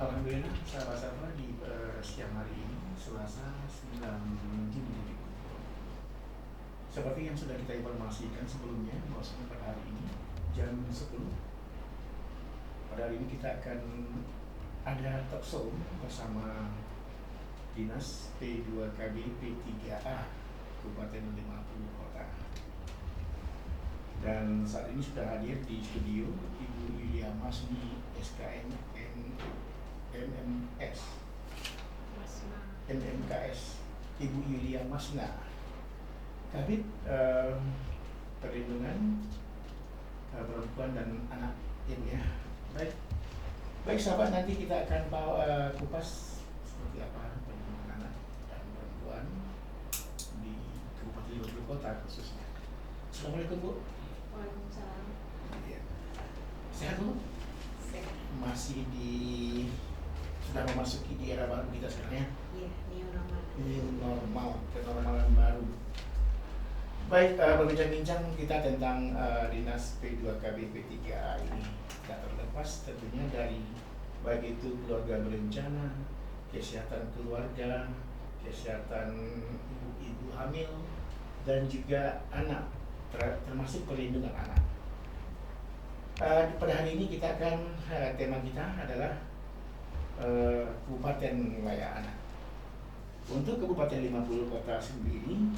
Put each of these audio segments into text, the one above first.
Alhamdulillah, sahabat-sahabat di siang hari ini, Selasa 9 Juni. Seperti yang sudah kita informasikan sebelumnya, bahwasanya pada hari ini jam 10 pada hari ini kita akan ada talk show bersama Dinas P2KB P3A Kabupaten 50 Kota. Dan saat ini sudah hadir di studio Ibu Yulia Masni SKN MMKS Ibu Yulia Masna Kabid Perlindungan Perempuan dan Anak ini ya. Baik sahabat, nanti kita akan kupas seperti apa perlindungan anak dan perempuan di Kabupaten 50 Kota khususnya. Assalamualaikum Bu. Waalaikumsalam. Ya. Sehat Bu? Sehat. Masih sudah memasuki di era baru kita sekarang ya. Iya, new normal. Kenormalan baru. Baik, berbincang-bincang kita tentang Dinas P2KB P3A ini tidak terlepas tentunya dari baik itu keluarga berencana, kesehatan keluarga, kesehatan ibu-ibu hamil, dan juga anak, termasuk perlindungan anak. Pada hari ini kita akan tema kita adalah Kabupaten Layak Anak. Untuk Kabupaten 50 Kota sendiri,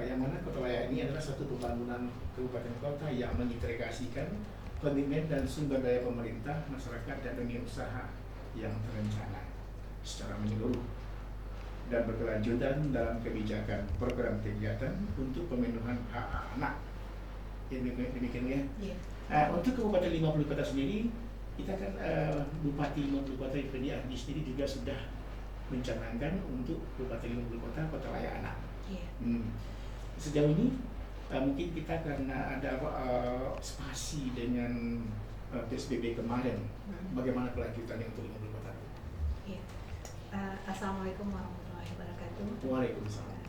yang mana Kota Layak ini adalah satu pembangunan kabupaten kota yang mengintegrasikan komitmen dan sumber daya pemerintah, masyarakat, dan dunia usaha yang terencana secara menyeluruh dan berkelanjutan dalam kebijakan program kegiatan untuk pemenuhan hak anak. Demikian ya. Iya. Untuk Kabupaten 50 Kota sendiri, kita kan Bupati 50 Kota Effendi Ardi sendiri juga sudah mencanangkan untuk Kabupaten 50 Kota Kota Layak Anak. Iya. Sejauh ini mungkin kita karena ada spasi dengan PSBB kemarin, bagaimana kelanjutannya untuk 50 Kota? Iya. Assalamualaikum warahmatullahi wabarakatuh. Waalaikumsalam.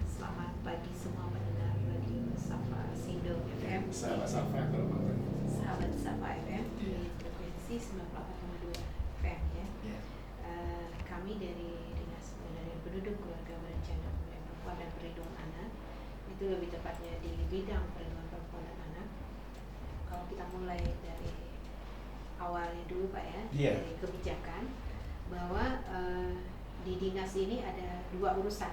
Selamat pagi semua pendengar radio Safa Sindo FM. Sahabat Safa kalau mau. Sahabat Safa FM di frekuensi 98,2 FM ya. Ya. Kami dari Dinas Pemberdayaan Penduduk, Keluarga Berencana, Pemberdayaan Perempuan dan Perlindungan Anak, itu lebih tepatnya di bidang perlindungan perempuan dan anak. Kalau kita mulai dari awalnya dulu Pak ya, Iya. dari kebijakan bahwa di dinas ini ada dua urusan,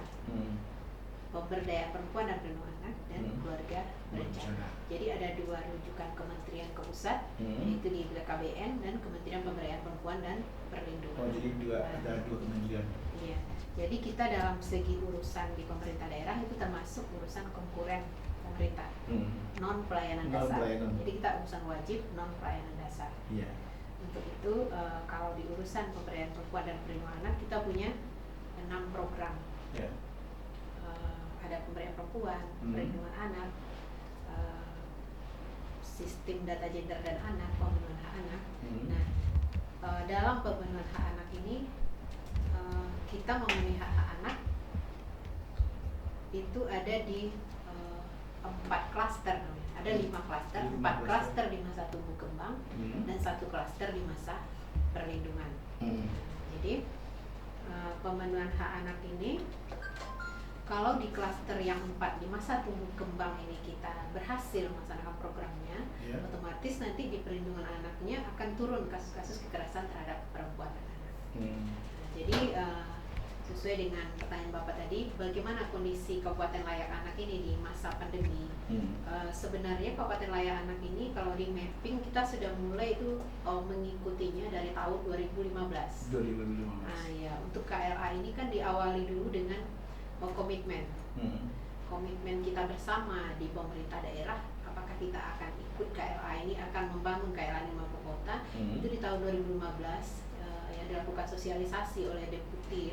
pemberdayaan perempuan dan perlindungan anak dan keluarga berencana. Jadi ada dua rujukan kementerian ke pusat, yaitu di BKBN dan Kementerian Pemberdayaan Perempuan dan Perlindungan. Oh, jadi ada dua kementerian. Iya. Jadi kita dalam segi urusan di pemerintah daerah itu termasuk urusan konkuren pemerintah, non pelayanan dasar. Jadi kita urusan wajib non pelayanan dasar. Iya. Untuk itu kalau di urusan pemberdayaan perempuan dan perlindungan anak kita punya 6 program. Ya. Ada pemberdayaan perempuan, perlindungan anak, sistem data gender dan anak, pemenuhan hak anak. Nah, dalam pemenuhan hak anak ini kita memenuhi hak anak itu ada di 4 klaster, ada 5 klaster, 4 klaster di masa tumbuh kembang dan 1 klaster di masa perlindungan. Jadi pemenuhan hak anak ini kalau di klaster yang 4 di masa tumbuh kembang ini kita berhasil melaksanakan programnya, otomatis nanti di perlindungan anaknya akan turun kasus-kasus kekerasan terhadap perempuan dan anak. Jadi sesuai dengan pertanyaan Bapak tadi, bagaimana kondisi Kabupaten Layak Anak ini di masa pandemi? Sebenarnya Kabupaten Layak Anak ini kalau di mapping kita sudah mulai itu mengikutinya dari tahun 2015. 2015. Nah ya, untuk KLA ini kan diawali dulu dengan komitmen. Komitmen kita bersama di pemerintah daerah, apakah kita akan ikut KLA ini, akan membangun KLA 50 Kota. Itu di tahun 2015 yang dilakukan sosialisasi oleh Deputi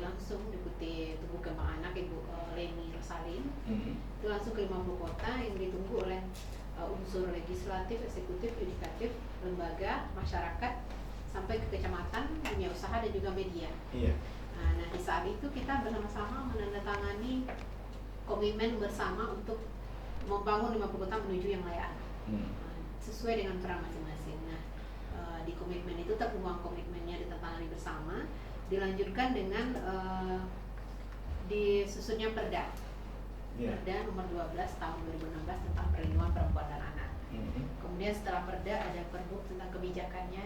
Tumbuh Kembang Anak Ibu Leni Rosalin. Itu langsung ke 50 kota yang ditunggu oleh unsur legislatif, eksekutif, yudikatif, lembaga, masyarakat, sampai ke kecamatan, dunia usaha dan juga media. Iya. Nah di saat itu kita bersama-sama menandatangani komitmen bersama untuk membangun 50 kota menuju yang layak anak. Sesuai dengan peran masing-masing. Nah di komitmen itu tertuang komitmennya bersama, dilanjutkan dengan disusunnya Perda. Perda nomor 12 tahun 2016 tentang perlindungan perempuan dan anak. Kemudian setelah Perda ada Perbuk tentang kebijakannya,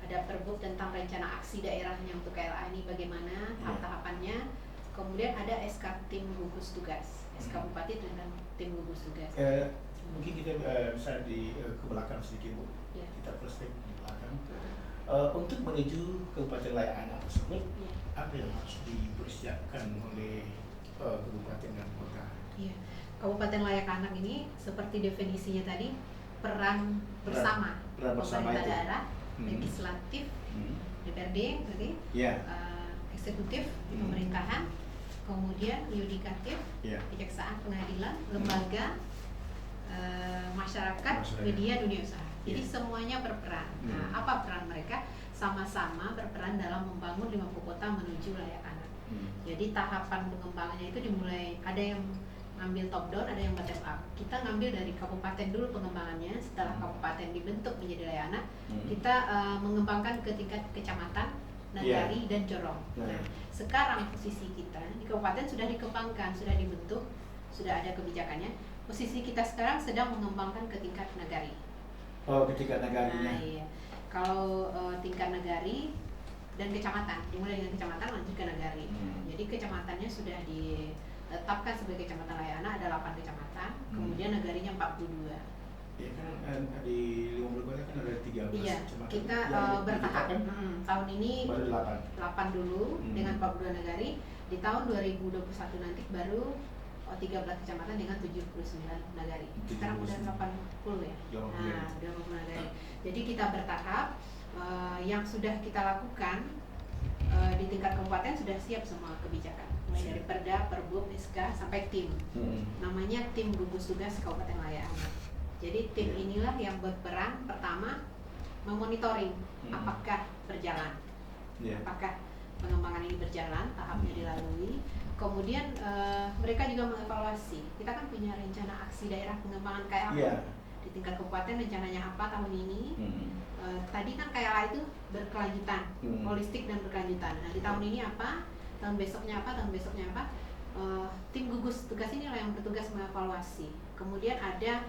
ada Perbuk tentang rencana aksi daerahnya untuk KLA ini bagaimana tahap-tahapannya. Kemudian ada SK tim gugus tugas, SK Bupati dengan tim gugus tugas. Mungkin kita bisa ke belakang sedikit, Bu. Kita flashback di belakang. Untuk menuju Kabupaten Layak Anak tersebut, apa yang harus dipersiapkan oleh kabupaten dan kota? Kabupaten Layak Anak ini seperti definisinya tadi, peran bersama pemerintah daerah, legislatif, DPRD, eksekutif di pemerintahan, kemudian yudikatif, kejaksaan, pengadilan, lembaga, masyarakat, media, dunia usaha. Jadi semuanya berperan. Nah, apa peran mereka? Sama-sama berperan dalam membangun 50 kota menuju layak anak. Jadi tahapan pengembangannya itu dimulai, ada yang ngambil top down, ada yang bottom up. Kita ngambil dari kabupaten dulu pengembangannya. Setelah kabupaten dibentuk menjadi layak anak, kita mengembangkan ke tingkat kecamatan, nagari, dan jorong. Nah, sekarang posisi kita di kabupaten sudah dikembangkan, sudah dibentuk, sudah ada kebijakannya. Posisi kita sekarang sedang mengembangkan ke tingkat nagari. Oh, ke tingkat nagarinya. Nah, iya. Kalau tingkat nagari dan kecamatan, dimulai dengan kecamatan lanjut ke nagari. Jadi kecamatannya sudah ditetapkan sebagai kecamatan layak anak, ada 8 kecamatan, kemudian nagarinya 42. Ya kan di 50 kota kan ada 13 kecamatan. Kita bertahap. Tahun ini baru 8 dulu dengan 42 nagari. Di tahun 2021 nanti baru 13 kecamatan dengan 79 nagari. Sekarang udah 80 ya. Nah, udah 80 nagari. Jadi kita bertahap. Yang sudah kita lakukan di tingkat kabupaten sudah siap semua kebijakan, mulai dari Perda, Perbuk, SK sampai tim. Namanya tim gugus tugas Kabupaten Layak Anak. Jadi tim inilah yang berperan pertama memonitoring apakah berjalan, apakah pengembangan ini berjalan, tahapnya dilalui. Kemudian mereka juga mengevaluasi. Kita kan punya rencana aksi daerah pengembangan KLA. Di tingkat kabupaten rencananya apa tahun ini? Tadi kan KLA itu berkelanjutan, holistik dan berkelanjutan. Nah, di tahun ini apa? Tahun besoknya apa? Tahun besoknya apa? Tim gugus tugas inilah yang bertugas mengevaluasi. Kemudian ada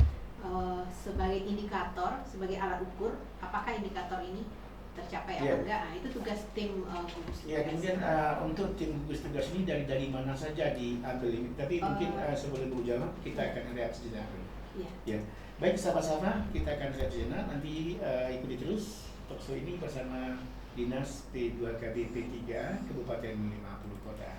sebagai indikator, sebagai alat ukur, apakah indikator ini tercapai atau enggak? Nah, itu tugas tim gugus tugas. Kemudian untuk tim gugus tugas ini dari mana saja diambil ini? Tapi mungkin sebelum berjalan kita akan lihat sejenak. Baik sahabat-sahabat, kita akan lihat sejenak. Nanti ikuti terus talkshow ini bersama Dinas P2KB P3 Kabupaten 50 Kota.